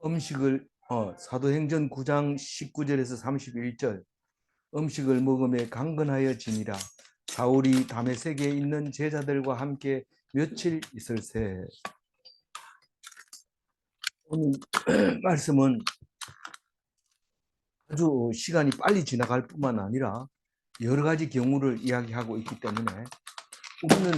음식을 사도행전 9장 19절에서 31절 음식을 먹음에 강건하여 지니라. 사울이 다메섹에 있는 제자들과 함께 며칠 있을새. 오늘 말씀은 아주 시간이 빨리 지나갈 뿐만 아니라 여러 가지 경우를 이야기하고 있기 때문에 우리는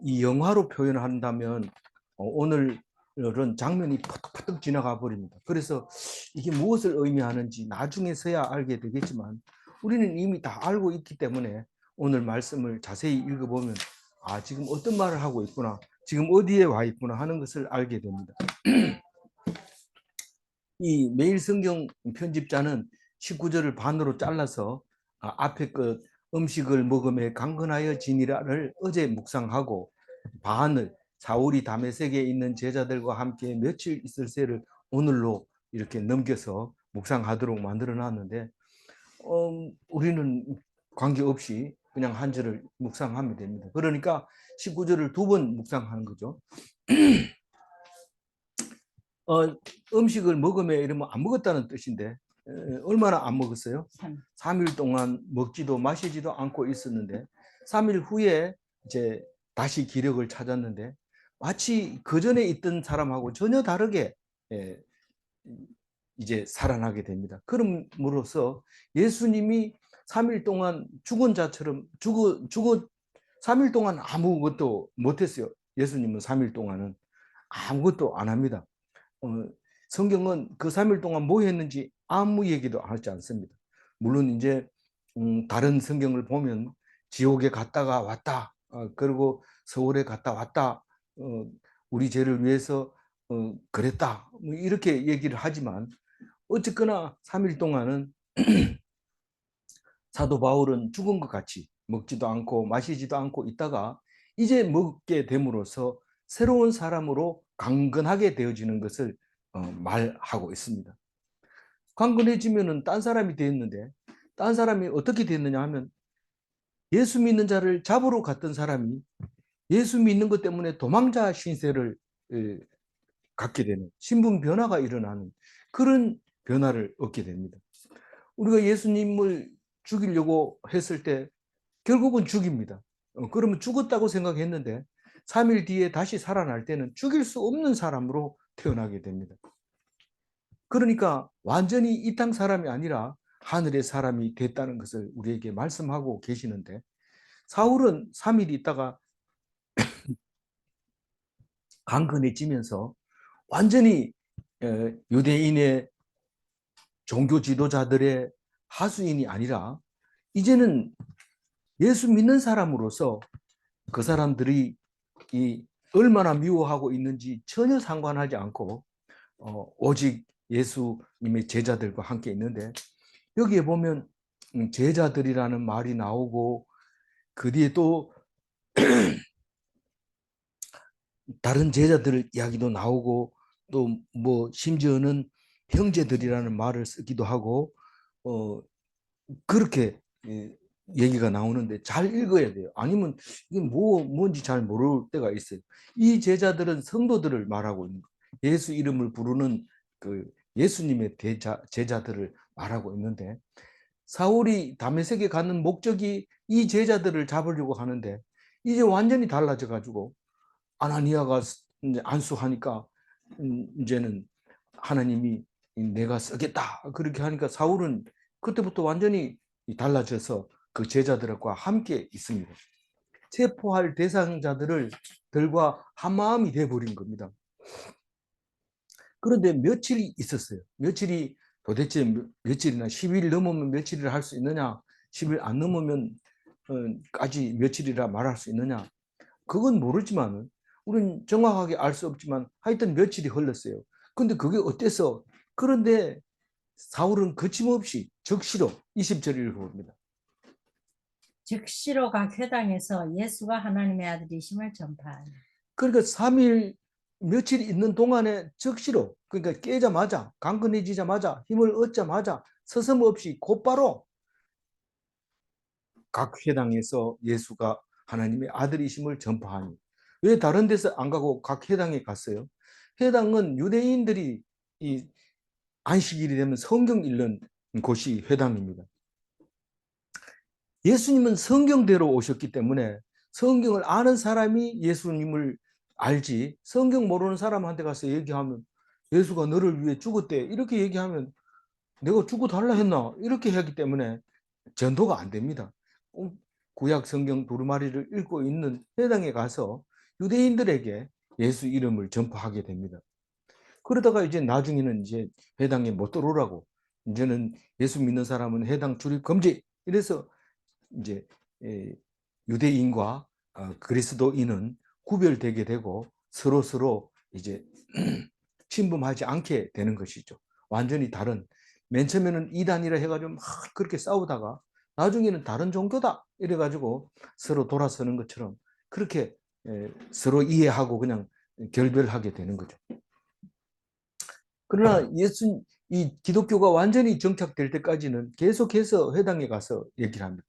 이 영화로 표현한다면 오늘은 장면이 푸득푸득 지나가 버립니다. 그래서 이게 무엇을 의미하는지 나중에서야 알게 되겠지만 우리는 이미 다 알고 있기 때문에 오늘 말씀을 자세히 읽어보면 아, 지금 어떤 말을 하고 있구나, 지금 어디에 와 있구나 하는 것을 알게 됩니다. 이 매일 성경 편집자는 19절을 반으로 잘라서 앞에 그 음식을 먹음에 강건하여 지니라를 어제 묵상하고 반을 사울이 다메섹에 있는 제자들과 함께 며칠 있을새를 오늘로 이렇게 넘겨서 묵상하도록 만들어 놨는데 우리는 관계없이 그냥 한 절을 묵상하면 됩니다. 그러니까 19절을 두 번 묵상하는 거죠. 음식을 먹으면 이러면 안 먹었다는 뜻인데 얼마나 안 먹었어요? 3일 동안 먹지도 마시지도 않고 있었는데 3일 후에 이제 다시 기력을 찾았는데 마치 그 전에 있던 사람하고 전혀 다르게 이제 살아나게 됩니다. 그럼으로써 예수님이 3일 동안 죽은 자처럼 3일 동안 아무것도 못했어요. 예수님은 3일 동안은 아무것도 안 합니다. 성경은 그 3일 동안 뭐 했는지 아무 얘기도 하지 않습니다. 물론 이제 다른 성경을 보면 지옥에 갔다가 왔다, 그리고 서울에 갔다 왔다, 우리 죄를 위해서 그랬다, 뭐 이렇게 얘기를 하지만 어쨌거나 3일 동안은 사도 바울은 죽은 것 같이 먹지도 않고 마시지도 않고 있다가 이제 먹게 됨으로써 새로운 사람으로 강건하게 되어지는 것을 말하고 있습니다. 강건해지면은 딴 사람이 되었는데 딴 사람이 어떻게 됐느냐 하면 예수 믿는 자를 잡으러 갔던 사람이 예수 믿는 것 때문에 도망자 신세를 갖게 되는 신분 변화가 일어나는 그런 변화를 얻게 됩니다. 우리가 예수님을 죽이려고 했을 때 결국은 죽입니다. 그러면 죽었다고 생각했는데 3일 뒤에 다시 살아날 때는 죽일 수 없는 사람으로 태어나게 됩니다. 그러니까 완전히 이 땅 사람이 아니라 하늘의 사람이 됐다는 것을 우리에게 말씀하고 계시는데 사울은 3일 있다가 강건해지면서 완전히 유대인의 종교 지도자들의 하수인이 아니라 이제는 예수 믿는 사람으로서 그 사람들이 얼마나 미워하고 있는지 전혀 상관하지 않고 오직 예수님의 제자들과 함께 있는데 여기에 보면 제자들이라는 말이 나오고 그 뒤에 또 다른 제자들 이야기도 나오고 또 뭐 심지어는 형제들이라는 말을 쓰기도 하고 그렇게 얘기가 나오는데 잘 읽어야 돼요. 아니면 이게 뭔지 잘 모를 때가 있어요. 이 제자들은 성도들을 말하고 있는 거예요. 예수 이름을 부르는 그 예수님의 제자들을 말하고 있는데 사울이 다메섹에 가는 목적이 이 제자들을 잡으려고 하는데 이제 완전히 달라져 가지고 아나니아가 이제 안수하니까 이제는 하나님이 내가 쓰겠다 그렇게 하니까 사울은 그때부터 완전히 달라져서 그 제자들과 함께 있습니다. 체포할 대상자들과 한 마음이 돼버린 겁니다. 그런데 며칠이 있었어요. 며칠이 도대체 며칠이나 10일 넘으면 며칠이라 할 수 있느냐, 10일 안 넘으면 까지 며칠이라 말할 수 있느냐, 그건 모르지만 우리는 정확하게 알 수 없지만 하여튼 며칠이 흘렀어요. 근데 그게 어때서? 그런데 사울은 거침없이 적시로 20절을 읽어봅니다. 즉시로 각 회당에서 예수가 하나님의 아들이심을 전파하니. 그러니까 3일 며칠 있는 동안에 적시로, 그러니까 깨자마자 강건해지자마자 힘을 얻자마자 서슴없이 곧바로 각 회당에서 예수가 하나님의 아들이심을 전파하니. 왜 다른 데서 안 가고 각 회당에 갔어요? 회당은 유대인들이 이 안식일이 되면 성경 읽는 곳이 회당입니다. 예수님은 성경대로 오셨기 때문에 성경을 아는 사람이 예수님을 알지, 성경 모르는 사람한테 가서 얘기하면 예수가 너를 위해 죽었대 이렇게 얘기하면 내가 죽어 달라 했나 이렇게 하기 때문에 전도가 안 됩니다. 구약 성경 두루마리를 읽고 있는 회당에 가서 유대인들에게 예수 이름을 전파하게 됩니다. 그러다가 이제 나중에는 이제 회당에 못 들어오라고, 이제는 예수 믿는 사람은 회당 출입 금지, 이래서 이제 유대인과 그리스도인은 구별되게 되고 서로 이제 침범하지 않게 되는 것이죠. 완전히 다른, 맨 처음에는 이단이라 해가지고 막 그렇게 싸우다가 나중에는 다른 종교다 이래가지고 서로 돌아서는 것처럼 그렇게 서로 이해하고 그냥 결별하게 되는 거죠. 그러나 이 기독교가 완전히 정착될 때까지는 계속해서 회당에 가서 얘기를 합니다.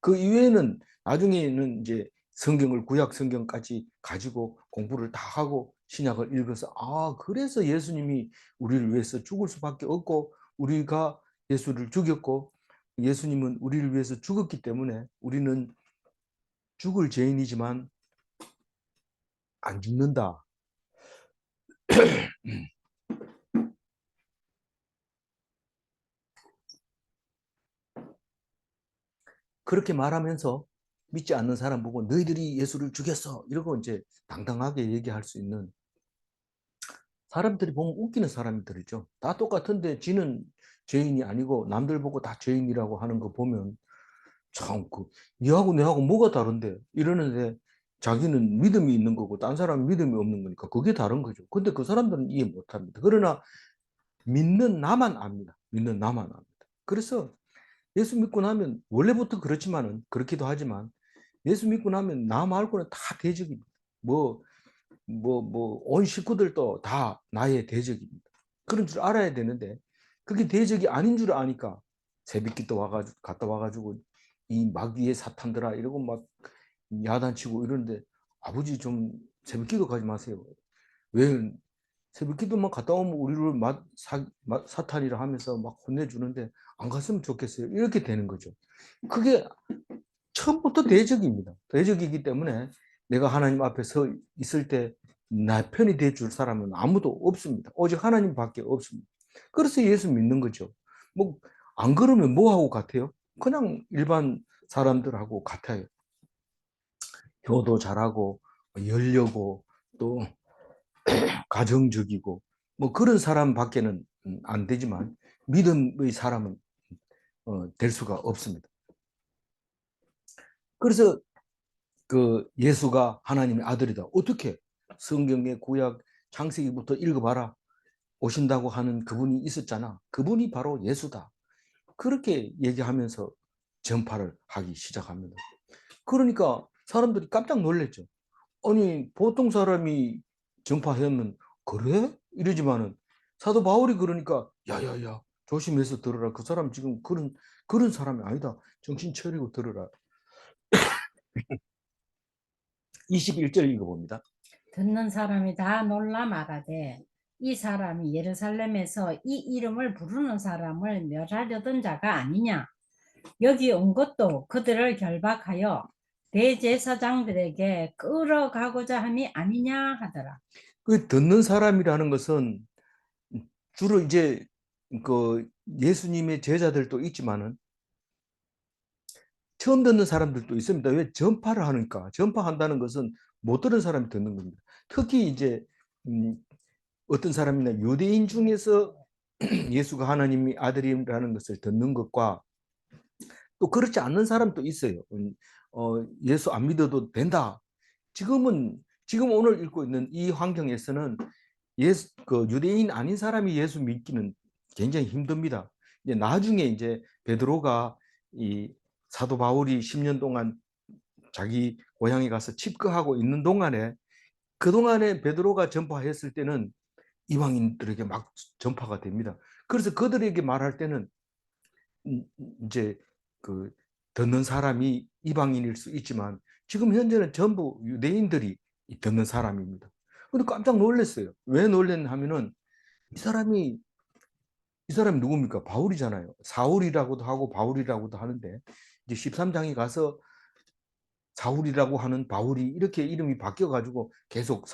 그 이외에는 나중에는 이제 성경을, 구약 성경까지 가지고 공부를 다 하고 신약을 읽어서 그래서 예수님이 우리를 위해서 죽을 수밖에 없고 우리가 예수를 죽였고 예수님은 우리를 위해서 죽었기 때문에 우리는 죽을 죄인이지만 안 죽는다. 그렇게 말하면서 믿지 않는 사람 보고 너희들이 예수를 죽였어 이러고 이제 당당하게 얘기할 수 있는, 사람들이 보면 웃기는 사람들이죠. 다 똑같은데 지는 죄인이 아니고 남들 보고 다 죄인이라고 하는 거 보면 참, 니하고 내하고 뭐가 다른데 이러는데 자기는 믿음이 있는 거고 딴 사람은 믿음이 없는 거니까 그게 다른 거죠. 근데 그 사람들은 이해 못 합니다. 그러나 믿는 나만 압니다. 믿는 나만 압니다. 그래서 예수 믿고 나면, 원래부터 그렇지만은, 그렇기도 하지만 예수 믿고 나면 나 말고는 다 대적입니다. 온 식구들도 다 나의 대적입니다. 그런 줄 알아야 되는데 그게 대적이 아닌 줄 아니까 새벽기도 와가지고 갔다 와가지고 이 마귀의 사탄들아 이러고 막 야단치고 이러는데, 아버지 좀 새벽기도 가지 마세요. 왜 새벽기도만 갔다 오면 우리를 사탄이라 하면서 막 혼내주는데 안 갔으면 좋겠어요. 이렇게 되는 거죠. 그게 처음부터 대적입니다. 대적이기 때문에 내가 하나님 앞에 서 있을 때 나 편이 돼 줄 사람은 아무도 없습니다. 오직 하나님밖에 없습니다. 그래서 예수 믿는 거죠. 뭐 안 그러면 뭐하고 같아요? 그냥 일반 사람들하고 같아요. 교도 잘하고 열려고 또 가정적이고 뭐 그런 사람밖에는 안 되지만 믿음의 사람은 될 수가 없습니다. 그래서 그 예수가 하나님의 아들이다. 어떻게? 성경의 구약 창세기부터 읽어봐라. 오신다고 하는 그분이 있었잖아. 그분이 바로 예수다. 그렇게 얘기하면서 전파를 하기 시작합니다. 그러니까 사람들이 깜짝 놀랐죠. 아니, 보통 사람이 전파하면 그래? 이러지만은 사도 바울이 그러니까 야야야 조심해서 들어라. 그 사람 지금 그런 사람이 아니다. 정신 차리고 들어라. 21절 읽어봅니다. 듣는 사람이 다 놀라 말하되 이 사람이 예루살렘에서 이 이름을 부르는 사람을 멸하려던 자가 아니냐. 여기 온 것도 그들을 결박하여 대제사장들에게 끌어가고자 함이 아니냐 하더라. 그 듣는 사람이라는 것은 주로 이제 그 예수님의 제자들도 있지만은 처음 듣는 사람들도 있습니다. 왜? 전파를 하니까. 전파한다는 것은 못 들은 사람이 듣는 겁니다. 특히 이제 어떤 사람이나 유대인 중에서 예수가 하나님의 아들이라는 것을 듣는 것과 또 그렇지 않는 사람도 있어요. 예수 안 믿어도 된다. 지금 오늘 읽고 있는 이 환경에서는 그 유대인 아닌 사람이 예수 믿기는 굉장히 힘듭니다. 이제 나중에 이제 베드로가 이 사도 바울이 10년 동안 자기 고향에 가서 칩거하고 있는 동안에, 그동안에 베드로가 전파했을 때는 이방인들에게 막 전파가 됩니다. 그래서 그들에게 말할 때는 이제 그 듣는 사람이 이방인일 수 있지만 지금 현재는 전부 유대인들이 듣는 사람입니다. 근데 깜짝 놀랐어요. 왜 놀랐냐면은 이 사람이 누굽니까? 바울이잖아요. 사울이라고도 하고 바울이라고도 하는데 이제 13장에 가서 사울이라고 하는 바울이 이렇게 이름이 바뀌어가지고 계속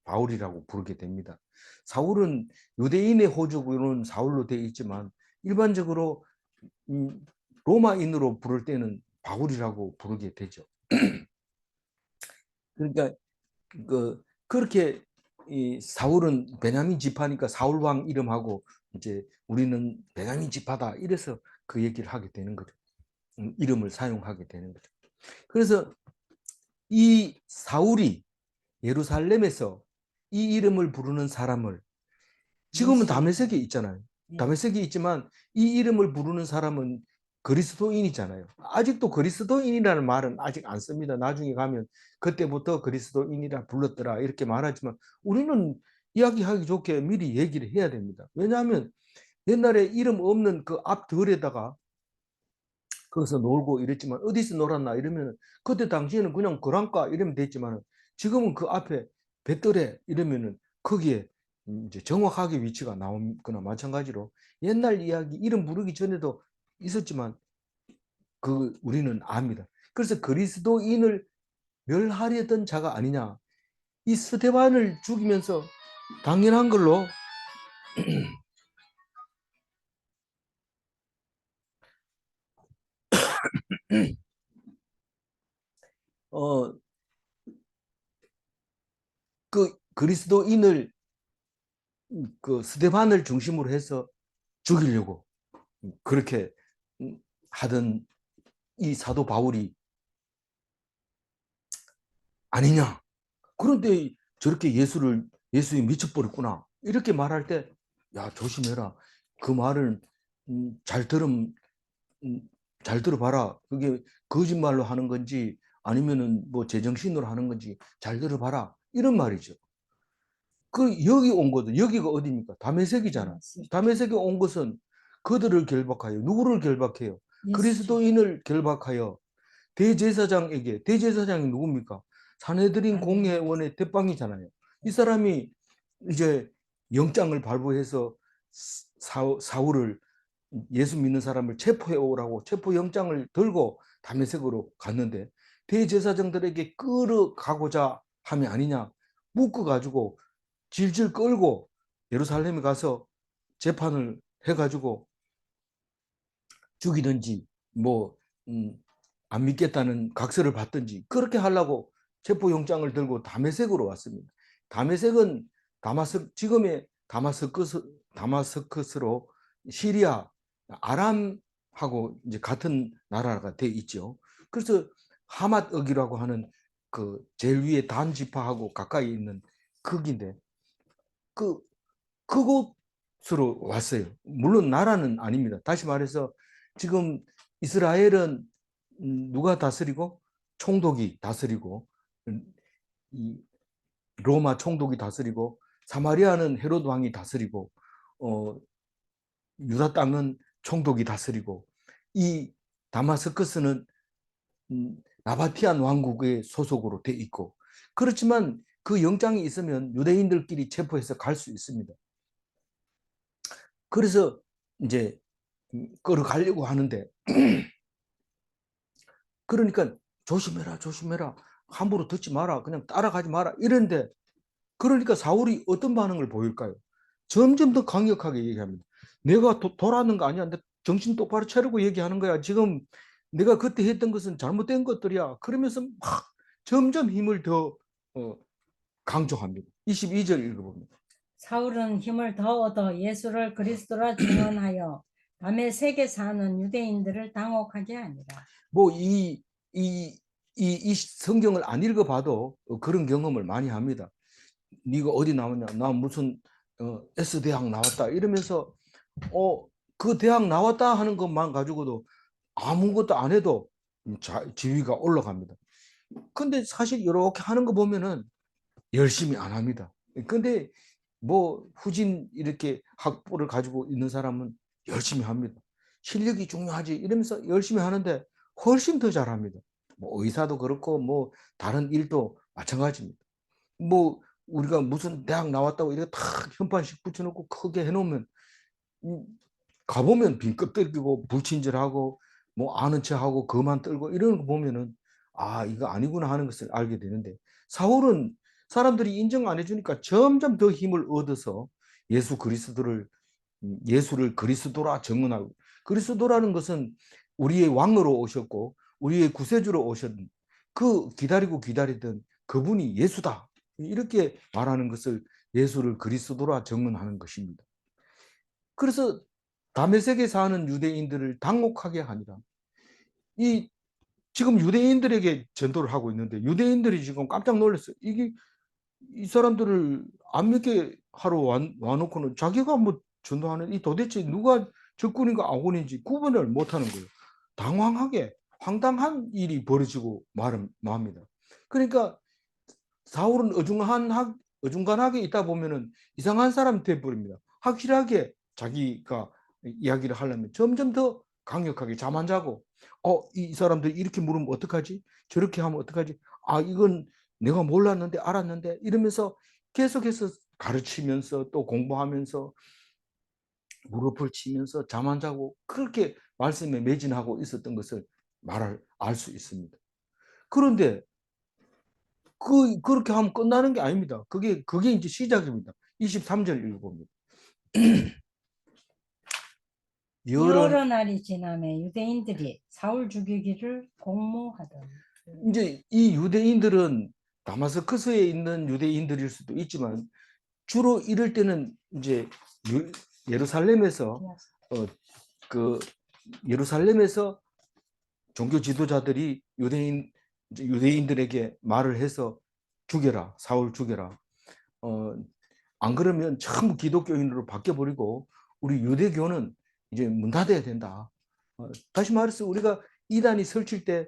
바울이라고 부르게 됩니다. 사울은 유대인의 호적으로는 사울로 되어 있지만 일반적으로 로마인으로 부를 때는 바울이라고 부르게 되죠. 그러니까 그렇게 이 사울은 베냐민 지파니까 사울 왕 이름하고 이제 우리는 베냐민 지파다 이래서 그 얘기를 하게 되는 거죠. 이름을 사용하게 되는 거죠. 그래서 이 사울이 예루살렘에서 이 이름을 부르는 사람을 지금은 다메섹에 있잖아요. 다메섹에 있지만 이 이름을 부르는 사람은 그리스도인이잖아요. 아직도 그리스도인이라는 말은 아직 안 씁니다. 나중에 가면 그때부터 그리스도인이라 불렀더라 이렇게 말하지만 우리는 이야기하기 좋게 미리 얘기를 해야 됩니다. 왜냐하면 옛날에 이름 없는 그 앞들에다가 거기서 놀고 이랬지만 어디서 놀았나 이러면 그때 당시에는 그냥 그랑가 이러면 됐지만 지금은 그 앞에 뱃더래 이러면은 거기에 이제 정확하게 위치가 나오거나 마찬가지로 옛날 이야기 이름 부르기 전에도 있었지만 그 우리는 압니다. 그래서 그리스도인을 멸하려던 자가 아니냐. 이 스데반을 죽이면서 당연한 걸로 어, 그 그리스도인을 그 스데반을 중심으로 해서 죽이려고 그렇게 하던 이 사도 바울이 아니냐. 그런데 저렇게 예수에 미쳐버렸구나. 이렇게 말할 때, 야, 조심해라. 그 말을 잘 음, 잘 들어봐라. 그게 거짓말로 하는 건지 아니면은 뭐 제정신으로 하는 건지 잘 들어봐라. 이런 말이죠. 그 여기 온 것도 여기가 어디입니까? 다메섹이잖아. 다메섹에 온 것은 그들을 결박하여 누구를 결박해요? 그리스도인을 결박하여 대제사장이 누굽니까? 산헤드린 공회원의 대빵이잖아요. 이 사람이 이제 영장을 발부해서 사울을 예수 믿는 사람을 체포해 오라고 체포 영장을 들고 다메섹으로 갔는데 대제사장들에게 끌어가고자 함이 아니냐 묶어 가지고 질질 끌고 예루살렘에 가서 재판을 해가지고 죽이든지 뭐 안 믿겠다는 각서를 받든지 그렇게 하려고 체포영장을 들고 다메섹으로 왔습니다. 다메섹은 지금의 다마스커스로 시리아 아람하고 이제 같은 나라가 돼 있죠. 그래서 하맛역이라고 하는 그 제일 위에 단 지파하고 가까이 있는 극인데 그 그곳으로 왔어요. 물론 나라는 아닙니다. 다시 말해서 지금 이스라엘은 누가 다스리고 총독이 다스리고 이 로마 총독이 다스리고 사마리아는 헤로드 왕이 다스리고 어, 유다 땅은 총독이 다스리고 이 다마스커스는 나바티안 왕국의 소속으로 돼 있고 그렇지만 그 영장이 있으면 유대인들끼리 체포해서 갈 수 있습니다. 그래서 이제 끌어가려고 하는데 그러니까 조심해라 조심해라 함부로 듣지 마라 그냥 따라가지 마라 이런데 그러니까 사울이 어떤 반응을 보일까요? 점점 더 강력하게 얘기합니다. 내가 돌아왔는 거 아니야. 내 정신 똑바로 차리고 얘기하는 거야. 지금 내가 그때 했던 것은 잘못된 것들이야. 그러면서 막 점점 힘을 더 강조합니다. 22절 읽어봅니다. 사울은 힘을 더 얻어 예수를 그리스도라 증언하여 다메섹에 사는 유대인들을 당혹하게 하니라. 뭐 이 성경을 안 읽어봐도 그런 경험을 많이 합니다. 네가 어디 나왔냐? 나 무슨 S대학 나왔다 이러면서 그 대학 나왔다 하는 것만 가지고도 아무것도 안 해도 지위가 올라갑니다. 근데 사실 이렇게 하는 거 보면은 열심히 안 합니다. 근데 뭐 후진 이렇게 학부를 가지고 있는 사람은 열심히 합니다. 실력이 중요하지 이러면서 열심히 하는데 훨씬 더 잘합니다. 뭐 의사도 그렇고 뭐 다른 일도 마찬가지입니다. 뭐 우리가 무슨 대학 나왔다고 이렇게 탁 현판식 붙여놓고 크게 해놓으면 가보면 빈껍데기고 불친절하고 뭐 아는 척하고 그만 떨고 이런 거 보면은 아 이거 아니구나 하는 것을 알게 되는데 사울은 사람들이 인정 안 해주니까 점점 더 힘을 얻어서 예수를 그리스도라 증언하고 그리스도라는 것은 우리의 왕으로 오셨고 우리의 구세주로 오셨던 그 기다리던 그분이 예수다 이렇게 말하는 것을 예수를 그리스도라 증언하는 것입니다. 그래서 다메섹에 사는 유대인들을 당혹하게 하니라. 이 지금 유대인들에게 전도를 하고 있는데 유대인들이 지금 깜짝 놀랐어요. 이게 이 사람들을 안 믿게 하러 와놓고는 자기가 뭐 전도하는 이 도대체 누가 적군인가 아군인지 구분을 못하는 거예요. 당황하게 황당한 일이 벌어지고 말합니다. 그러니까 사울은 어중간하게 있다 보면은 이상한 사람이 돼버립니다. 확실하게 자기가 이야기를 하려면 점점 더 강력하게 잠 안 자고 이 사람들 이렇게 물으면 어떡하지? 저렇게 하면 어떡하지? 아 이건 내가 몰랐는데 알았는데 이러면서 계속해서 가르치면서 또 공부하면서 무릎을 치면서 잠 안 자고 그렇게 말씀에 매진하고 있었던 것을 알 수 있습니다. 그런데 그렇게 하면 끝나는 게 아닙니다. 그게 이제 시작입니다. 23절 읽어봅니다. 여러 여러 날이 지나매 유대인들이 사울 죽이기를 공모하더니. 이제 이 유대인들은 다마스커스에 있는 유대인들일 수도 있지만 주로 이럴 때는 이제 예루살렘에서 그 예루살렘에서 종교 지도자들이 유대인들에게 말을 해서 죽여라, 사울 죽여라. 안 그러면 전부 기독교인으로 바뀌어버리고 우리 유대교는 이제 문 닫아야 된다. 다시 말해서 우리가 이단이 설칠 때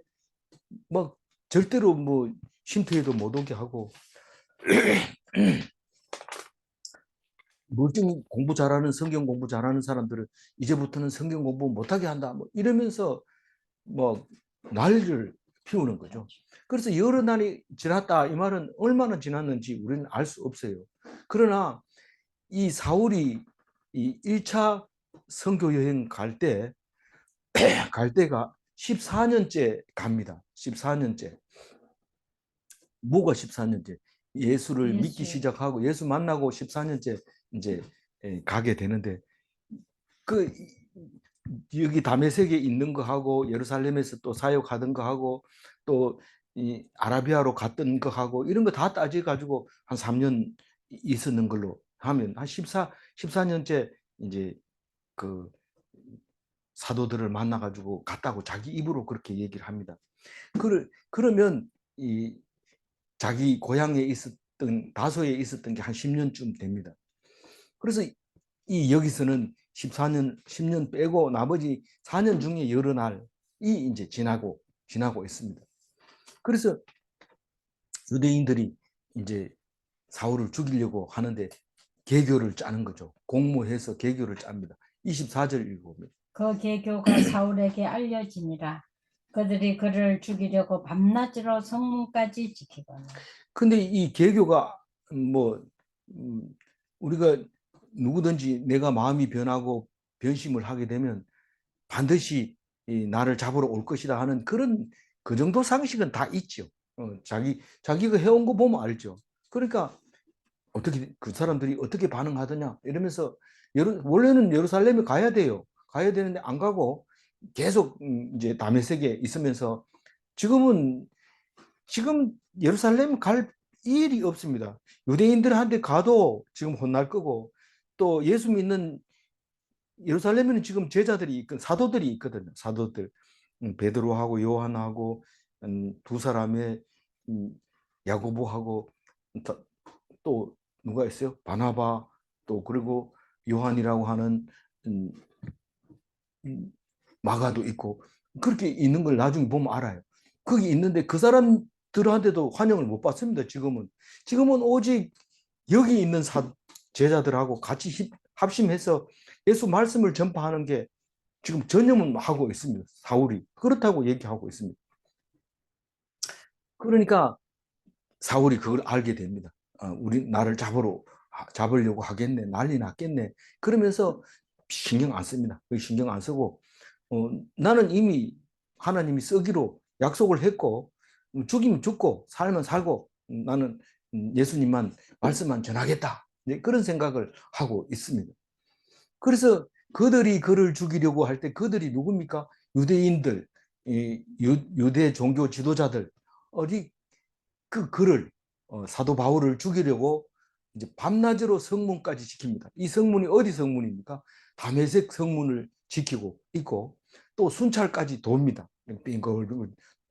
막 절대로 뭐 쉼터에도 못 오게 하고 멀쩡히 공부 잘하는 성경 공부 잘하는 사람들을 이제부터는 성경 공부 못하게 한다. 뭐 이러면서 뭐 난리를 피우는 거죠. 그래서 여러 날이 지났다 이 말은 얼마나 지났는지 우리는 알 수 없어요. 그러나 이 사울이 이 1차 선교 여행 갈 때가 14년째 갑니다. 14년째. 뭐가 14년째? 예수를 믿기 시작하고 예수 만나고 14년째 이제 가게 되는데 그 여기 다메섹에 있는 거 하고 예루살렘에서 또 사역하던 거 하고 또 이 아라비아로 갔던 거 하고 이런 거 다 따져 가지고 한 3년 있었는 걸로 하면 한 14년째 이제 그 사도들을 만나 가지고 갔다고 자기 입으로 그렇게 얘기를 합니다. 그러면 이 자기 고향에 있었던 다소에 있었던 게 한 10년쯤 됩니다. 그래서 이 여기서는 10년 빼고 나머지 4년 중에 여러 날이 이제 지나고 있습니다. 그래서 유대인들이 이제 사울을 죽이려고 하는데 계교를 짜는 거죠. 공모해서 계교를 짭니다. 24절 읽어보면 그 계교가 사울에게 알려지니라. 그들이 그를 죽이려고 밤낮으로 성문까지 지키거늘. 근데 이 계교가 뭐 우리가 누구든지 내가 마음이 변하고 변심을 하게 되면 반드시 나를 잡으러 올 것이다 하는 그런 그 정도 상식은 다 있죠. 자기가 해온 거 보면 알죠. 그러니까 어떻게 그 사람들이 어떻게 반응하더냐 이러면서 원래는 예루살렘에 가야 돼요. 가야 되는데 안 가고 계속 이제 다메섹에 있으면서 지금 예루살렘 갈 일이 없습니다. 유대인들한테 가도 지금 혼날 거고 또 예수 믿는 예루살렘에는 지금 제자들이 사도들이 있거든요. 사도들 베드로하고 요한하고 두 사람의 야고보하고 또 누가 있어요? 바나바 또 그리고 요한이라고 하는 마가도 있고 그렇게 있는 걸 나중에 보면 알아요. 거기 있는데 그 사람들한테도 환영을 못 받습니다. 지금은 오직 여기 있는 제자들하고 같이 합심해서 예수 말씀을 전파하는 게 지금 전념은 하고 있습니다. 사울이 그렇다고 얘기하고 있습니다. 그러니까 사울이 그걸 알게 됩니다. 우리 나를 잡으려고 하겠네, 난리 났겠네. 그러면서 신경 안 씁니다. 신경 안 쓰고 나는 이미 하나님이 쓰기로 약속을 했고 죽이면 죽고 살면 살고 나는 예수님만 말씀만 전하겠다. 네, 그런 생각을 하고 있습니다. 그래서 그들이 그를 죽이려고 할 때 그들이 누굽니까? 유대인들, 유대 종교 지도자들, 그를 사도 바울을 죽이려고 이제 밤낮으로 성문까지 지킵니다. 이 성문이 어디 성문입니까? 다메섹 성문을 지키고 있고 또 순찰까지 돕니다. 빙글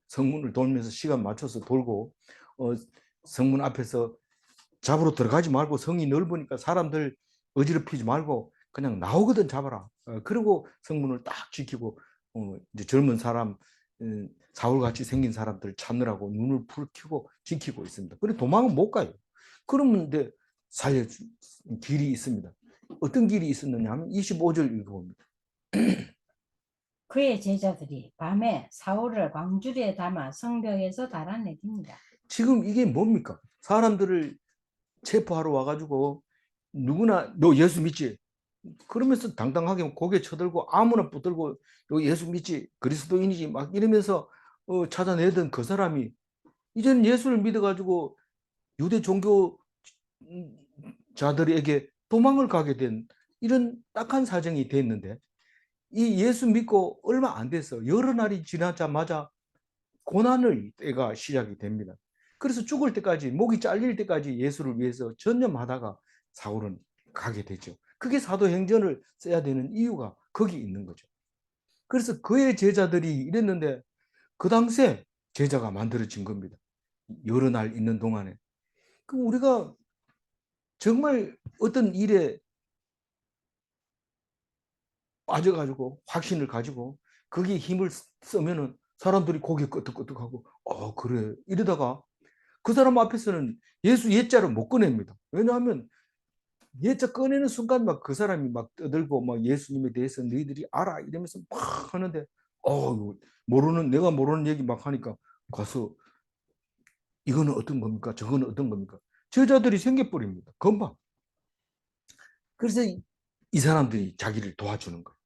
성문을 돌면서 시간 맞춰서 돌고 성문 앞에서 잡으러 들어가지 말고 성이 넓으니까 사람들 어지럽히지 말고 그냥 나오거든 잡아라. 그리고 성문을 딱 지키고 이제 젊은 사람 사울같이 생긴 사람들 찾느라고 눈을 불 켜고 지키고 있습니다. 그래 도망은 못 가요. 그러면 이제 살릴 길이 있습니다. 어떤 길이 있었느냐 하면 25절 읽어봅니다. 그의 제자들이 밤에 사울을 광주리에 담아 성벽에서 달아내립니다. 지금 이게 뭡니까? 사람들을 체포하러 와가지고 누구나 너 예수 믿지? 그러면서 당당하게 고개 쳐들고 아무나 붙들고 너 예수 믿지? 그리스도인이지? 막 이러면서 찾아내던 그 사람이 이제는 예수를 믿어가지고 유대 종교자들에게 도망을 가게 된 이런 딱한 사정이 됐는데 이 예수 믿고 얼마 안 돼서 여러 날이 지나자마자 고난의 때가 시작이 됩니다. 그래서 죽을 때까지 목이 잘릴 때까지 예수를 위해서 전념하다가 사울은 가게 되죠. 그게 사도행전을 써야 되는 이유가 거기 있는 거죠. 그래서 그의 제자들이 이랬는데 그 당시에 제자가 만들어진 겁니다. 여러 날 있는 동안에. 그 우리가 정말 어떤 일에 빠져가지고 확신을 가지고 거기에 힘을 쓰면은 사람들이 고개 끄덕끄덕하고 그래 이러다가 그 사람 앞에서는 예수 옛자를 못 꺼냅니다. 왜냐하면 옛자 꺼내는 순간 막 그 사람이 막 떠들고 막 예수님에 대해서 너희들이 알아 이러면서 막 하는데 내가 모르는 얘기 막 하니까 가서 이거는 어떤 겁니까? 저거는 어떤 겁니까? 제자들이 생겨버립니다. 금방. 그래서 이 사람들이 자기를 도와주는 거예요.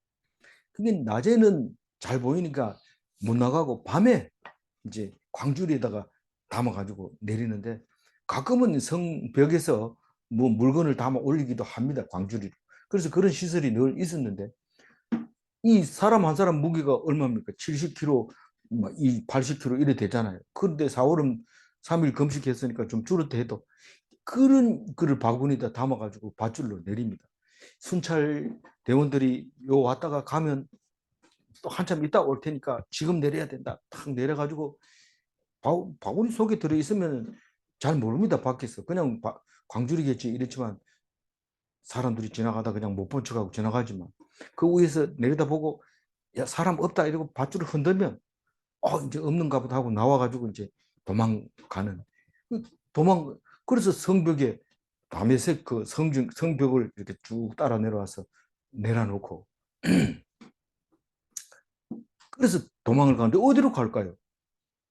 그게 낮에는 잘 보이니까 못 나가고 밤에 이제 광주리에다가 담아가지고 내리는데 가끔은 성벽에서 뭐 물건을 담아 올리기도 합니다. 광주리로. 그래서 그런 시설이 늘 있었는데 이 사람 한 사람 무게가 얼마입니까? 70kg, 이 80kg 이래 되잖아요. 그런데 4월은 3일 금식했으니까 좀 줄었다 해도 그런 그를 바구니에다 담아가지고 밧줄로 내립니다. 순찰 대원들이 요 왔다가 가면 또 한참 있다 올 테니까 지금 내려야 된다. 탁 내려가지고 바구니 속에 들어있으면 잘 모릅니다. 밖에서. 그냥 광주리겠지 이랬지만 사람들이 지나가다 그냥 못 본 척하고 지나가지만 그 위에서 내려다보고 야 사람 없다 이러고 밧줄을 흔들면 이제 없는가 보다 하고 나와가지고 이제 도망가는 도망 그래서 성벽에 다메섹 그 성벽을 이렇게 쭉 따라 내려와서 내려놓고 그래서 도망을 가는데 어디로 갈까요?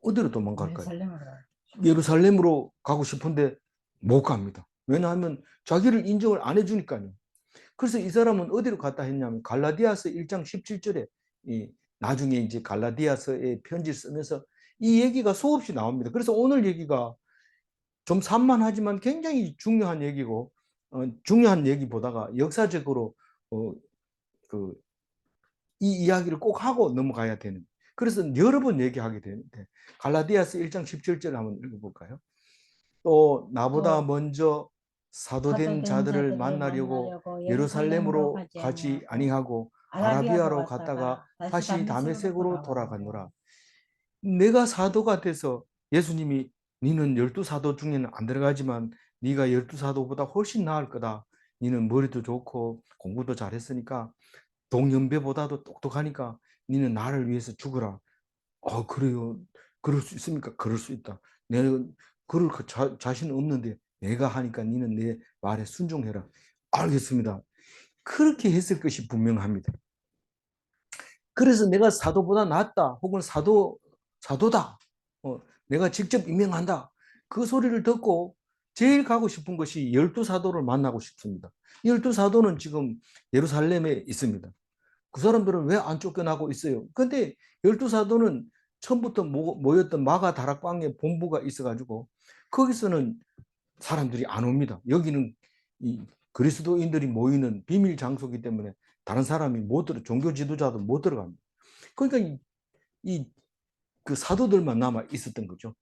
어디로 도망갈까요? 예루살렘으로. 예루살렘으로 가고 싶은데 못 갑니다. 왜냐하면 자기를 인정을 안 해주니까요. 그래서 이 사람은 어디로 갔다 했냐면 갈라디아서 1장 17절에 나중에 이제 갈라디아서의 편지를 쓰면서 이 얘기가 수없이 나옵니다. 그래서 오늘 얘기가 좀 산만하지만 굉장히 중요한 얘기고 중요한 얘기보다가 역사적으로 그 이 이야기를 꼭 하고 넘어가야 되는. 그래서 여러 번 얘기하게 되는데 갈라디아서 1장 17절 한번 읽어볼까요? 또 나보다 또 먼저 사도된 사도된 자들을 자들을 만나려고 만나려고 예루살렘으로 예루살렘으로 가지 가지 아니하고 아니하고 아라비아로 아라비아로 갔다가 갔다가 다시 다시 다메섹으로 다메섹으로 돌아가노라. 돌아가노라. 내가 사도가 돼서 예수님이 니는 12사도 중에는 안 들어가지만 네가 12사도보다 훨씬 나을 거다. 니는 머리도 좋고 공부도 잘했으니까 동년배보다도 똑똑하니까 니는 나를 위해서 죽어라. 그래요. 그럴 수 있습니까? 그럴 수 있다. 내는 그럴 자신 없는데 내가 하니까 니는 내 말에 순종해라. 알겠습니다. 그렇게 했을 것이 분명합니다. 그래서 내가 사도보다 낫다. 혹은 사도다. 내가 직접 임명한다. 그 소리를 듣고 제일 가고 싶은 것이 12사도를 만나고 싶습니다. 12사도는 지금 예루살렘에 있습니다. 그 사람들은 왜 안 쫓겨나고 있어요? 근데 12사도는 처음부터 모였던 마가 다락방에 본부가 있어가지고 거기서는 사람들이 안 옵니다. 여기는 이 그리스도인들이 모이는 비밀 장소이기 때문에 다른 사람이 못 들어, 종교 지도자도 못 들어갑니다. 그러니까 그 사도들만 남아 있었던 거죠.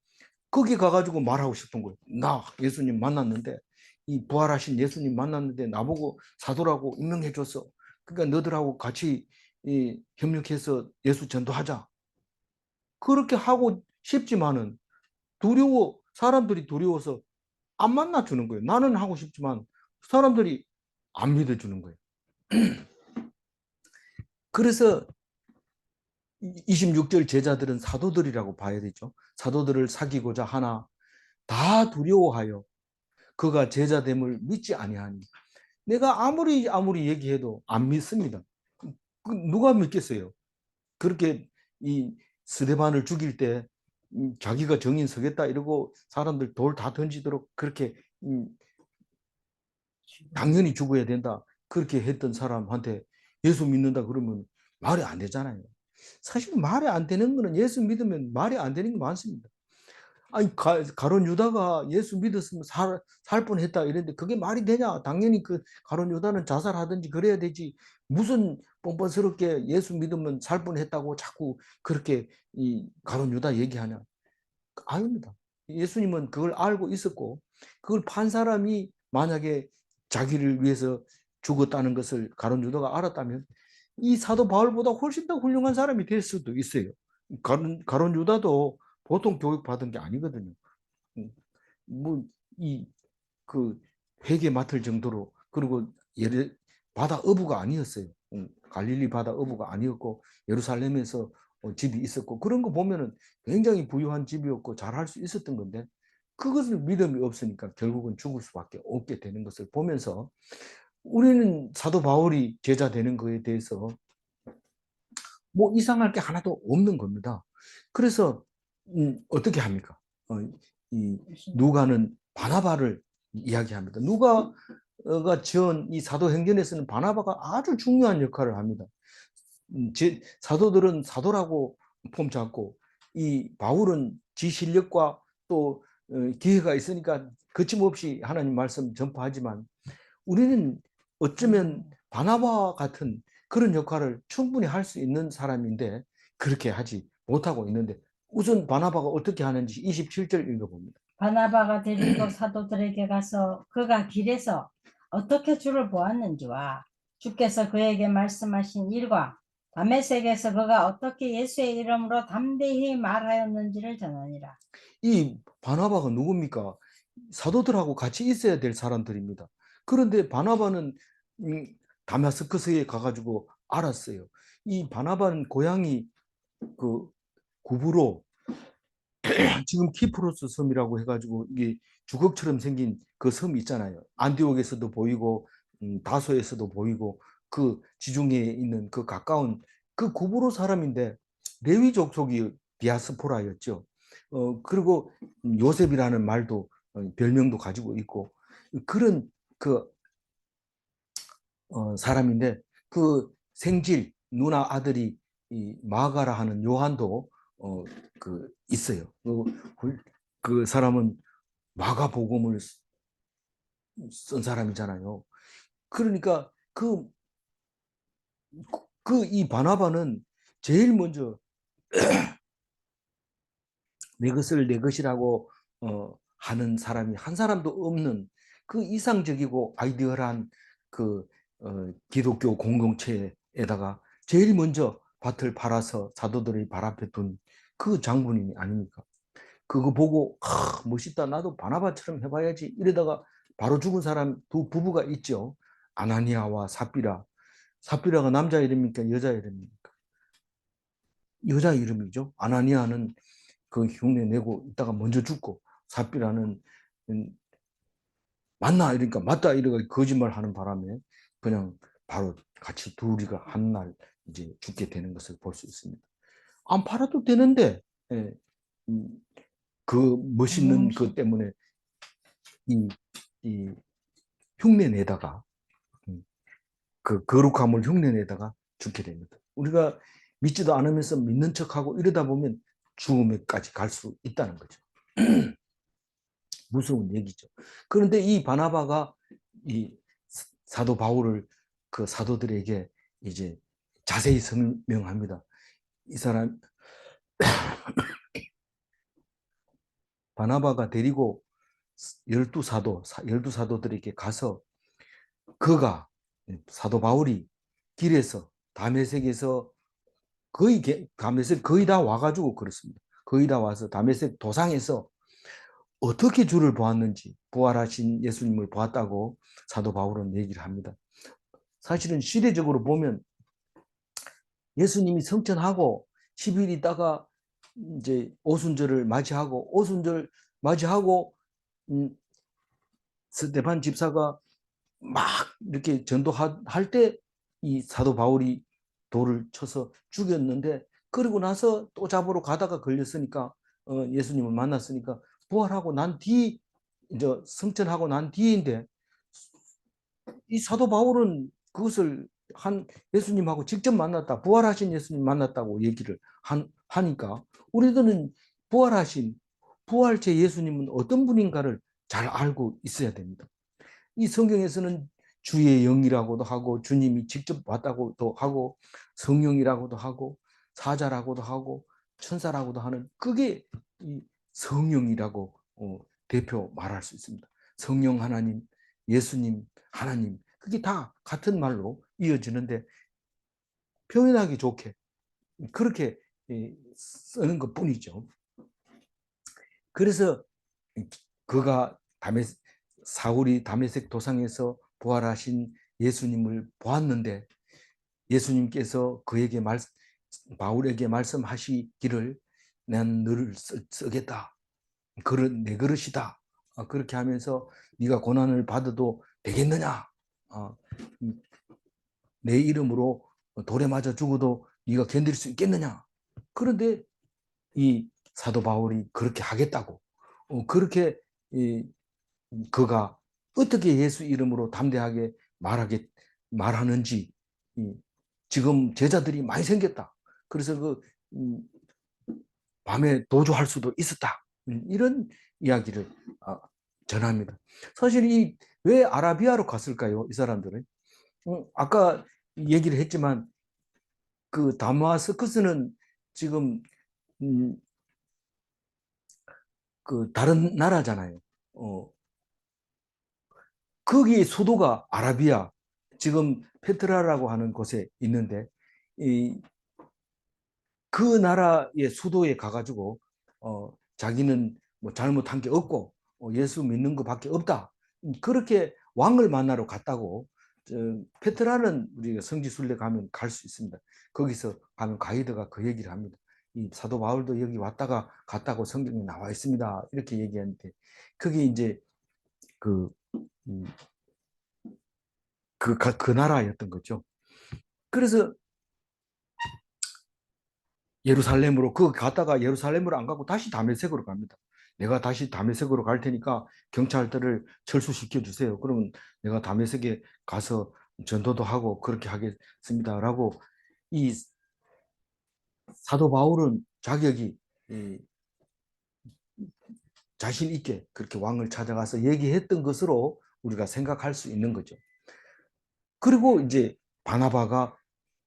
거기 가가지고 말하고 싶은 거예요. 나 예수님 만났는데, 이 부활하신 예수님 만났는데 나보고 사도라고 임명해 줬어. 그러니까 너들하고 같이 협력해서 예수 전도하자. 그렇게 하고 싶지만은 사람들이 두려워서 안 만나주는 거예요. 나는 하고 싶지만 사람들이 안 믿어주는 거예요. 그래서 26절 제자들은 사도들이라고 봐야 되죠. 사도들을 사귀고자 하나 다 두려워하여 그가 제자됨을 믿지 아니하니. 내가 아무리 얘기해도 안 믿습니다. 누가 믿겠어요? 그렇게 이 스데반을 죽일 때 자기가 정인 서겠다 이러고 사람들 돌 다 던지도록 그렇게 당연히 죽어야 된다 그렇게 했던 사람한테 예수 믿는다 그러면 말이 안 되잖아요. 사실 말이 안 되는 거는 예수 믿으면 말이 안 되는 게 많습니다. 아니 가론 유다가 예수 믿었으면 살 뻔했다 이랬는데 그게 말이 되냐? 당연히 그 가론 유다는 자살하든지 그래야 되지. 무슨 뻔뻔스럽게 예수 믿으면 살 뻔했다고 자꾸 그렇게 이 가론 유다 얘기하냐? 아닙니다. 예수님은 그걸 알고 있었고 그걸 판 사람이 만약에 자기를 위해서 죽었다는 것을 가론 유다가 알았다면 이 사도 바울보다 훨씬 더 훌륭한 사람이 될 수도 있어요. 가론 유다도 보통 교육 받은 게 아니거든요. 뭐이그 회계 맡을 정도로 그리고 예를 바다 어부가 아니었어요. 갈릴리 바다 어부가 아니었고 예루살렘에서 집이 있었고 그런 거 보면은 굉장히 부유한 집이었고 잘할 수 있었던 건데 그것을 믿음이 없으니까 결국은 죽을 수밖에 없게 되는 것을 보면서 우리는 사도 바울이 제자 되는 거에 대해서 뭐 이상할 게 하나도 없는 겁니다. 그래서 어떻게 합니까? 이 누가는 바나바를 이야기합니다. 누가가 지은 이 사도행전에서는 바나바가 아주 중요한 역할을 합니다. 사도들은 사도라고 폼 잡고 이 바울은 지 실력과 또 기회가 있으니까 거침없이 하나님 말씀 전파하지만 우리는 어쩌면 바나바 같은 그런 역할을 충분히 할 수 있는 사람인데 그렇게 하지 못하고 있는데 우선 바나바가 어떻게 하는지 27절 읽어봅니다. 바나바가 데리고 사도들에게 가서 그가 길에서 어떻게 주를 보았는지와 주께서 그에게 말씀하신 일과 다메섹에서 그가 어떻게 예수의 이름으로 담대히 말하였는지를 전하니라. 이 바나바가 누굽니까? 사도들하고 같이 있어야 될 사람들입니다. 그런데 바나바는 다마스커스에 가가지고 알았어요. 이 바나바는 고향이 그 구브로 지금 키프로스 섬이라고 해가지고 이게 주걱처럼 생긴 그 섬이 있잖아요. 안디옥에서도 보이고 다소에서도 보이고 그 지중해에 있는 그 가까운 그 구브로 사람인데 레위 족속이 디아스포라였죠. 그리고 요셉이라는 말도 별명도 가지고 있고 그런 그 사람인데 그 생질 누나 아들이 이 마가라 하는 요한도 그 있어요. 그 사람은 마가복음을 쓴 사람이잖아요. 그러니까 이 바나바는 제일 먼저 내 것을 내 것이라고 하는 사람이 한 사람도 없는 그 이상적이고 아이디어한 그 기독교 공동체에다가 제일 먼저 밭을 팔아서 사도들의 발 앞에 둔 그 장군이 아닙니까? 그거 보고 멋있다 나도 바나바처럼 해봐야지 이러다가 바로 죽은 사람 두 부부가 있죠. 아나니아와 삽비라. 삽비라가 남자 이름입니까 여자 이름입니까? 여자 이름이죠. 아나니아는 그 흉내 내고 있다가 먼저 죽고 삽비라는 맞나 이러니까 맞다 이러고 거짓말하는 바람에 그냥 바로 같이 둘이가 한 날 이제 죽게 되는 것을 볼 수 있습니다. 안 팔아도 되는데 예, 그 멋있는 그 때문에 이, 이 흉내내다가 그 거룩함을 흉내내다가 죽게 됩니다. 우리가 믿지도 않으면서 믿는 척하고 이러다 보면 죽음에까지 갈 수 있다는 거죠. 무서운 얘기죠. 그런데 이 바나바가 이 사도 바울을 그 사도들에게 이제 자세히 설명합니다. 이 사람 바나바가 데리고 열두 사도들에게 가서 그가 사도 바울이 길에서 다메섹에서 다메섹 거의 다 와가지고 그렇습니다. 거의 다 와서 다메섹 도상에서 어떻게 주를 보았는지 부활하신 예수님을 보았다고 사도 바울은 얘기를 합니다. 사실은 시대적으로 보면 예수님이 성천하고 10일 있다가 이제 오순절을 맞이하고 오순절 맞이하고 스데반 집사가 막 이렇게 전도할 때 이 사도 바울이 돌을 쳐서 죽였는데 그리고 나서 또 잡으러 가다가 걸렸으니까 예수님을 만났으니까 부활하고 난 뒤 이제 성천하고 난 뒤인데 이 사도 바울은 그것을 한 예수님하고 직접 만났다, 부활하신 예수님 만났다고 얘기를 하니까 우리들은 부활하신 부활체 예수님은 어떤 분인가를 잘 알고 있어야 됩니다. 이 성경에서는 주의 영이라고도 하고 주님이 직접 왔다고도 하고 성령이라고도 하고 사자라고도 하고 천사라고도 하는 그게 이 성령이라고 대표 말할 수 있습니다. 성령 하나님, 예수님 하나님 그게 다 같은 말로 이어지는데 표현하기 좋게 그렇게 쓰는 것 뿐이죠. 그래서 그가 사울이 다메섹 도상에서 부활하신 예수님을 보았는데 예수님께서 그에게 바울에게 말씀하시기를 난 너를 쓰겠다. 내 그릇이다. 그렇게 하면서 네가 고난을 받아도 되겠느냐? 내 이름으로 돌에 맞아 죽어도 네가 견딜 수 있겠느냐? 그런데 이 사도 바울이 그렇게 하겠다고 그렇게 그가 어떻게 예수 이름으로 담대하게 말하는지 지금 제자들이 많이 생겼다. 그래서 그 밤에 도주할 수도 있었다. 이런 이야기를 전합니다. 사실 왜 아라비아로 갔을까요? 이 사람들은 아까 얘기를 했지만 그 다마스커스는 지금 그 다른 나라잖아요. 거기 수도가 아라비아, 지금 페트라라고 하는 곳에 있는데 그 나라의 수도에 가가지고 자기는 뭐 잘못한 게 없고 예수 믿는 것밖에 없다. 그렇게 왕을 만나러 갔다고 페트라는 우리가 성지순례 가면 갈 수 있습니다. 거기서 가면 가이드가 그 얘기를 합니다. 이 사도 바울도 여기 왔다가 갔다고 성경에 나와 있습니다. 이렇게 얘기하는데 그게 이제 그 그 나라였던 거죠. 그래서 예루살렘으로 갔다가 예루살렘으로 안 가고 다시 다메섹으로 갑니다. 내가 다시 다메섹으로 갈 테니까 경찰들을 철수시켜 주세요. 그러면 내가 다메섹에 가서 전도도 하고 그렇게 하겠습니다라고 이 사도 바울은 자격이 자신 있게 그렇게 왕을 찾아가서 얘기했던 것으로 우리가 생각할 수 있는 거죠. 그리고 이제 바나바가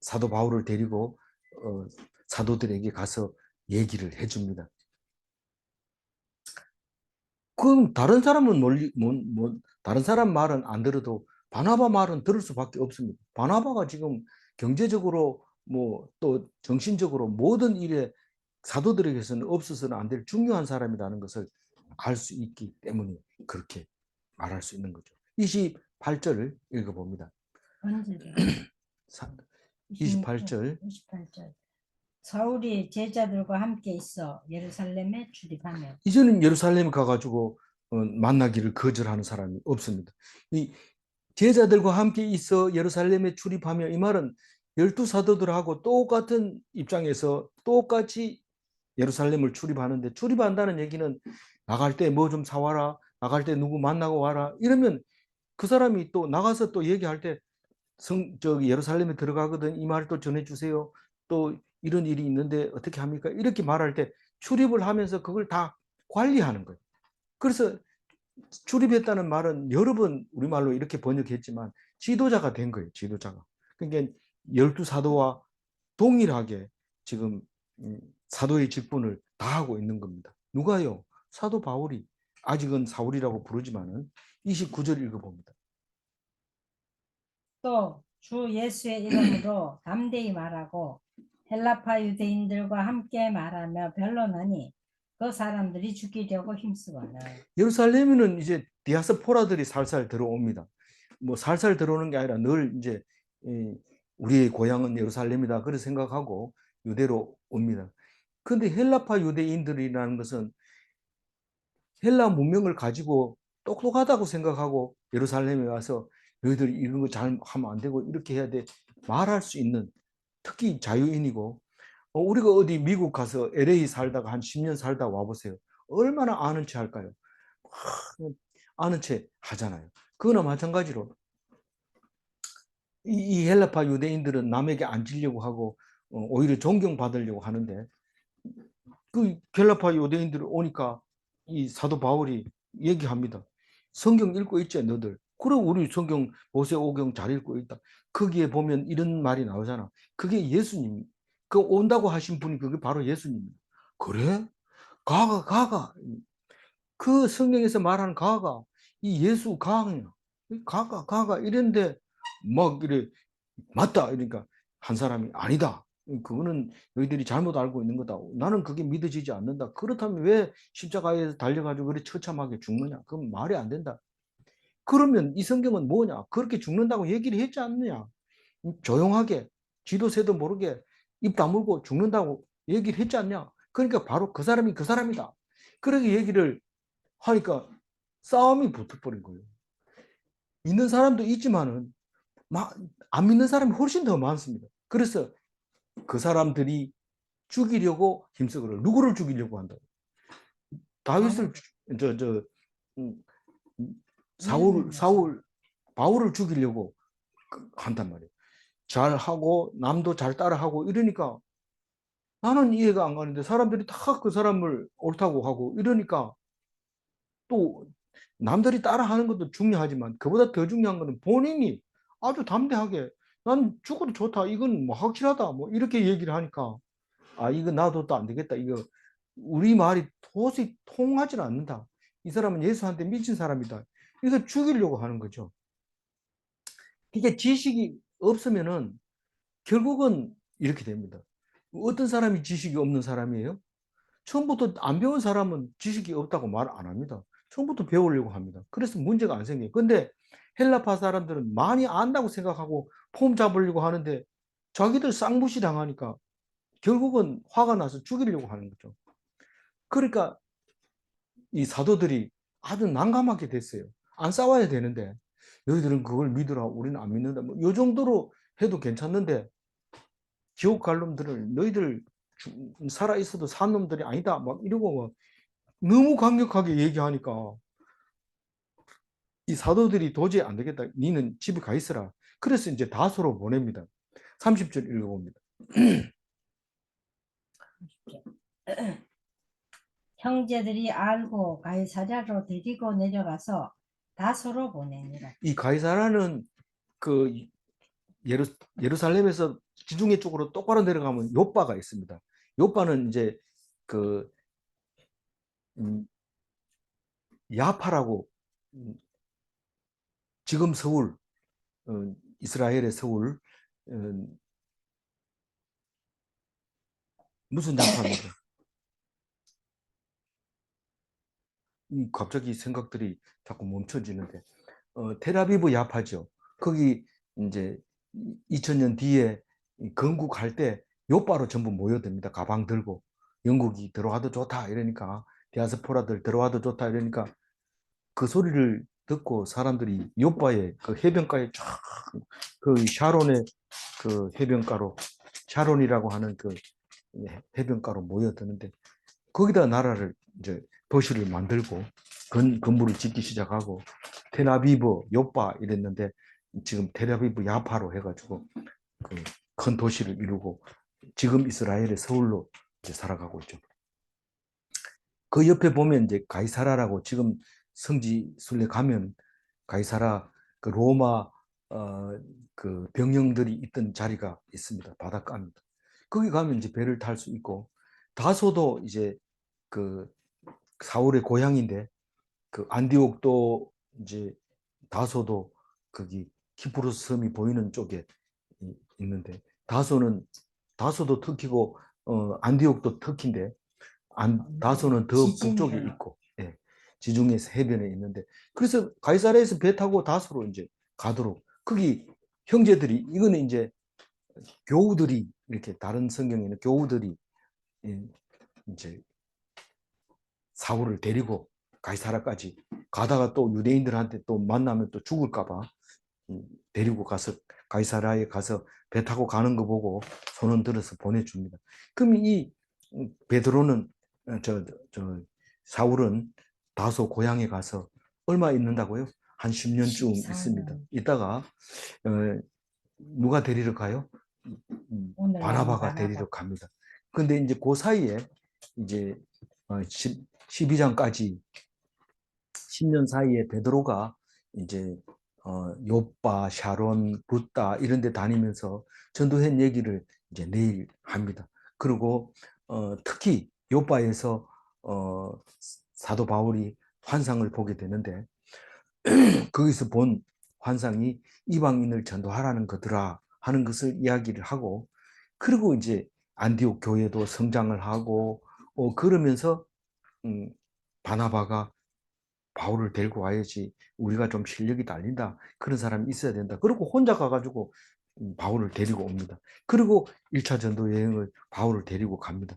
사도 바울을 데리고 사도들에게 가서 얘기를 해줍니다. 그럼 다른 사람은 다른 사람 말은 안 들어도 바나바 말은 들을 수밖에 없습니다. 바나바가 지금 경제적으로 뭐 또 정신적으로 모든 일에 사도들에게서는 없어서는 안 될 중요한 사람이라는 것을 알 수 있기 때문에 그렇게 말할 수 있는 거죠. 28절을 읽어봅니다. 28절. 28절. 사울이 제자들과 함께 있어 예루살렘에 출입하며 이제는 예루살렘에 가가지고 만나기를 거절하는 사람이 없습니다. 이 제자들과 함께 있어 예루살렘에 출입하며 이 말은 12사도들하고 똑같은 입장에서 똑같이 예루살렘을 출입하는데 출입한다는 얘기는 나갈 때 뭐 좀 사와라, 나갈 때 누구 만나고 와라. 이러면 그 사람이 또 나가서 또 얘기할 때 저기 예루살렘에 들어가거든. 이 말을 또 전해주세요. 또 이런 일이 있는데 어떻게 합니까? 이렇게 말할 때 출입을 하면서 그걸 다 관리하는 거예요. 그래서 출입했다는 말은 여러 번 우리말로 이렇게 번역했지만 지도자가 된 거예요. 지도자가. 그러니까 12사도와 동일하게 지금 사도의 직분을 다하고 있는 겁니다. 누가요? 사도 바울이. 아직은 사울이라고 부르지만은 29절 읽어봅니다. 또 주 예수의 이름으로 담대히 말하고 헬라파 유대인들과 함께 말하며 변론하니 그 사람들이 죽이려고 힘쓰거늘. 예루살렘에는 이제 디아스포라들이 살살 들어옵니다. 뭐 살살 들어오는 게 아니라 늘 이제 우리의 고향은 예루살렘이다 그렇게 생각하고 유대로 옵니다. 근데 헬라파 유대인들이라는 것은 헬라 문명을 가지고 똑똑하다고 생각하고 예루살렘에 와서 너희들 이런 거 잘 하면 안 되고 이렇게 해야 돼 말할 수 있는 특히 자유인이고 우리가 어디 미국 가서 LA 살다가 한 10년 살다 와보세요. 얼마나 아는 체 할까요? 아는 체 하잖아요. 그거나 마찬가지로 이 헬라파 유대인들은 남에게 앉으려고 하고 오히려 존경받으려고 하는데 그 헬라파 유대인들이 오니까 이 사도 바울이 얘기합니다. 성경 읽고 있지 너들. 그럼 우리 성경 모세오경 잘 읽고 있다. 거기에 보면 이런 말이 나오잖아. 그게 예수님. 그 온다고 하신 분이 그게 바로 예수님입니다. 그래? 가가. 그 성경에서 말하는 가가 이 예수 가야. 가가 이랬는데 막 이래 맞다 이러니까 한 사람이 아니다. 그거는 너희들이 잘못 알고 있는 거다. 나는 그게 믿어지지 않는다. 그렇다면 왜 십자가에 달려가지고 그렇게 처참하게 죽느냐? 그건 말이 안 된다. 그러면 이 성경은 뭐냐? 그렇게 죽는다고 얘기를 했지 않느냐? 조용하게 지도새도 모르게 입 다물고 죽는다고 얘기를 했지 않냐? 그러니까 바로 그 사람이 그 사람이다. 그렇게 얘기를 하니까 싸움이 붙어버린 거예요. 믿는 사람도 있지만은 안 믿는 사람이 훨씬 더 많습니다. 그래서 그 사람들이 죽이려고 힘쓰거든. 누구를 죽이려고 한다? 다윗을 저 음, 사울 바울을 죽이려고 한단 말이에요. 잘 하고 남도 잘 따라하고 이러니까 나는 이해가 안 가는데 사람들이 다 그 사람을 옳다고 하고 이러니까 또 남들이 따라하는 것도 중요하지만 그보다 더 중요한 것은 본인이 아주 담대하게 난 죽어도 좋다. 이건 뭐 확실하다. 뭐 이렇게 얘기를 하니까 아 이거 놔둬도 안 되겠다. 이거 우리 말이 도저히 통하지 않는다. 이 사람은 예수한테 미친 사람이다. 그래서 죽이려고 하는 거죠. 이게 지식이 없으면은 결국은 이렇게 됩니다. 어떤 사람이 지식이 없는 사람이에요? 처음부터 안 배운 사람은 지식이 없다고 말 안 합니다. 처음부터 배우려고 합니다. 그래서 문제가 안 생겨요. 근데 헬라파 사람들은 많이 안다고 생각하고 폼 잡으려고 하는데 자기들 쌍무시 당하니까 결국은 화가 나서 죽이려고 하는 거죠. 그러니까 이 사도들이 아주 난감하게 됐어요. 안 싸워야 되는데 너희들은 그걸 믿으라 우리는 안 믿는다. 뭐이 정도로 해도 괜찮는데 지옥 갈 놈들을 너희들 살아 있어도 산 놈들이 아니다. 막 이러고 막 너무 강력하게 얘기하니까 이 사도들이 도저히 안 되겠다. 니는 집에 가 있어라. 그래서 이제 다소로 보냅니다. 30절 읽어봅니다. 형제들이 알고 가이사랴로 데리고 내려가서 다소로 보내니라. 이 가이사라는 그 예루살렘에서 지중해 쪽으로 똑바로 내려가면 요바가 있습니다. 요바는 이제 그 야파라고 지금 서울 이스라엘의 서울 무슨 야파입니까? 갑자기 생각들이 자꾸 멈춰지는데 텔아비브 야파죠. 거기 이제 2000년 뒤에 건국할 때 요바로 전부 모여듭니다. 가방 들고 영국이 들어와도 좋다 이러니까 디아스포라들 들어와도 좋다 이러니까 그 소리를 듣고 사람들이 요바의 그 해변가에 쫙그 샤론의 그 해변가로 샤론이라고 하는 그 해변가로 모여드는데 거기다 나라를 이제 도시를 만들고 건물을 짓기 시작하고 텔아비브, 요파 이랬는데 지금 텔아비브 야파로 해가지고 그 큰 도시를 이루고 지금 이스라엘의 서울로 이제 살아가고 있죠. 그 옆에 보면 이제 가이사라라고 지금 성지 순례 가면 가이사라 그 로마 그 병영들이 있던 자리가 있습니다. 바닷가입니다. 거기 가면 이제 배를 탈 수 있고 다소도 이제 그 사울의 고향인데 그 안디옥도 이제 다소도 거기 키프로스 섬이 보이는 쪽에 있는데 다소도 터키고 안디옥도 터키인데 다소는 더 북쪽에 지진이에요. 있고 예, 지중해에서 해변에 있는데 그래서 가이사라에서 배 타고 다소로 이제 가도록 거기 형제들이 이거는 이제 교우들이 이렇게 다른 성경에는 교우들이 이제 사울을 데리고 가이사라까지 가다가 또 유대인들한테 또 만나면 또 죽을까봐 데리고 가서 가이사라에 가서 배 타고 가는 거 보고 손은 들어서 보내줍니다. 그럼 이 베드로는 저 사울은 다소 고향에 가서 얼마 있는다고요? 한 10년쯤 14년. 있습니다. 이따가 누가 데리러 가요? 오늘 나온 바나바가 바나바. 데리러 갑니다. 근데 이제 그 사이에 이제 12장까지 10년 사이에 베드로가 이제 요빠, 샤론, 룻다 이런 데 다니면서 전도한 얘기를 이제 내일 합니다. 그리고 특히 요빠에서 사도 바울이 환상을 보게 되는데 거기서 본 환상이 이방인을 전도하라는 거더라 하는 것을 이야기를 하고 그리고 이제 안디옥 교회도 성장을 하고 그러면서 바나바가 바울을 데리고 와야지 우리가 좀 실력이 달린다 그런 사람이 있어야 된다 그리고 혼자 가가지고 바울을 데리고 옵니다. 그리고 1차 전도 여행을 바울을 데리고 갑니다.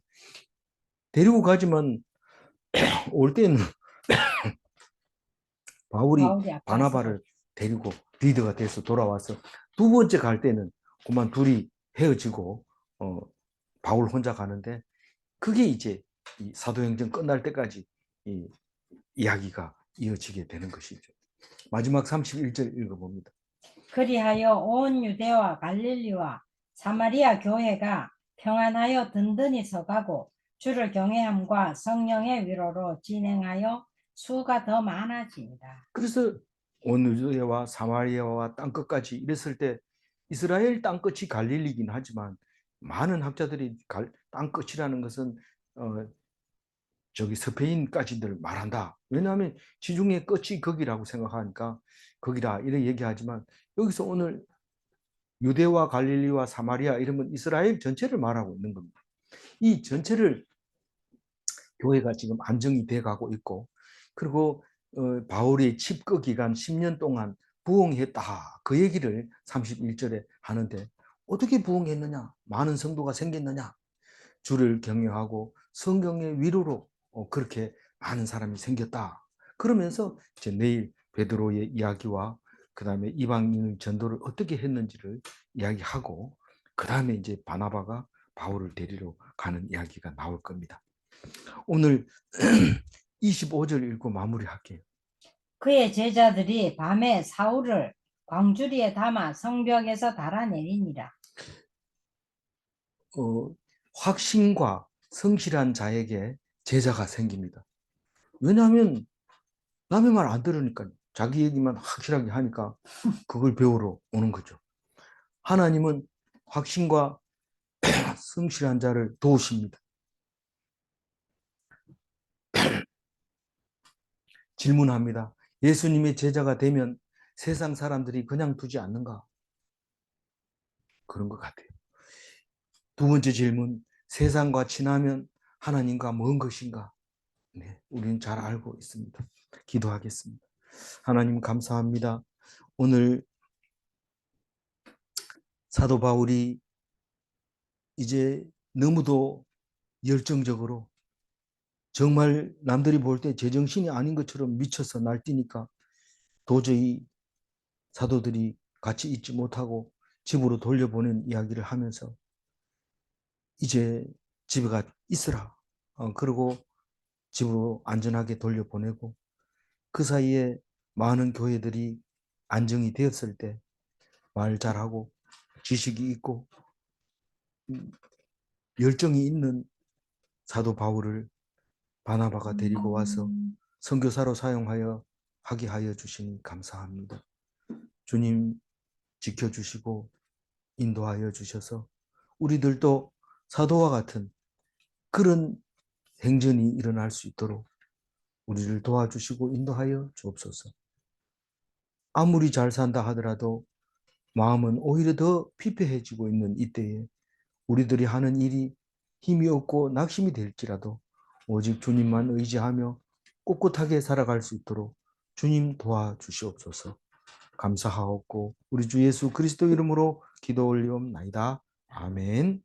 데리고 가지만 올 때는 바울이 바울이 아파서 바나바를 데리고 리더가 돼서 돌아와서 두 번째 갈 때는 그만 둘이 헤어지고 바울 혼자 가는데 그게 이제 이 사도행전 끝날 때까지 이 이야기가 이어지게 되는 것이죠. 마지막 31절 읽어봅니다. 그리하여 온 유대와 갈릴리와 사마리아 교회가 평안하여 든든히 서가고 주를 경외함과 성령의 위로로 진행하여 수가 더 많아집니다. 그래서 온 유대와 사마리아와 땅끝까지 이랬을 때 이스라엘 땅끝이 갈릴리긴 하지만 많은 학자들이 땅끝이라는 것은 저기 스페인까지들 말한다. 왜냐하면 지중해 끝이 거기라고 생각하니까 거기라 이렇게 얘기하지만 여기서 오늘 유대와 갈릴리와 사마리아 이러면 이스라엘 전체를 말하고 있는 겁니다. 이 전체를 교회가 지금 안정이 돼 가고 있고 그리고 바울의 칩거 기간 10년 동안 부흥했다. 그 얘기를 31절에 하는데 어떻게 부흥했느냐? 많은 성도가 생겼느냐? 주를 경외하고 성경의 위로로 그렇게 많은 사람이 생겼다. 그러면서 이제 내일 베드로의 이야기와 그 다음에 이방인 전도를 어떻게 했는지를 이야기하고 그 다음에 이제 바나바가 바울을 데리러 가는 이야기가 나올 겁니다. 오늘 25절 읽고 마무리할게요. 그의 제자들이 밤에 사울을 광주리에 담아 성벽에서 달아내리니라. 확신과 성실한 자에게 제자가 생깁니다. 왜냐하면 남의 말 안 들으니까 자기 얘기만 확실하게 하니까 그걸 배우러 오는 거죠. 하나님은 확신과 성실한 자를 도우십니다. 질문합니다. 예수님의 제자가 되면 세상 사람들이 그냥 두지 않는가? 그런 것 같아요. 두 번째 질문, 세상과 친하면 하나님과 먼 것인가? 네, 우리는 잘 알고 있습니다. 기도하겠습니다. 하나님 감사합니다. 오늘 사도 바울이 이제 너무도 열정적으로 정말 남들이 볼 때 제정신이 아닌 것처럼 미쳐서 날뛰니까 도저히 사도들이 같이 있지 못하고 집으로 돌려보낸 이야기를 하면서 이제 집에 가 있으라. 그리고 집으로 안전하게 돌려보내고 그 사이에 많은 교회들이 안정이 되었을 때 말 잘하고 지식이 있고 열정이 있는 사도 바울을 바나바가 데리고 와서 선교사로 사용하여 하게 하여 주시니 감사합니다. 주님 지켜주시고 인도하여 주셔서 우리들도 사도와 같은 그런 행전이 일어날 수 있도록 우리를 도와주시고 인도하여 주옵소서. 아무리 잘 산다 하더라도 마음은 오히려 더 피폐해지고 있는 이때에 우리들이 하는 일이 힘이 없고 낙심이 될지라도 오직 주님만 의지하며 꿋꿋하게 살아갈 수 있도록 주님 도와주시옵소서. 감사하옵고 우리 주 예수 그리스도 이름으로 기도 올리옵나이다. 아멘.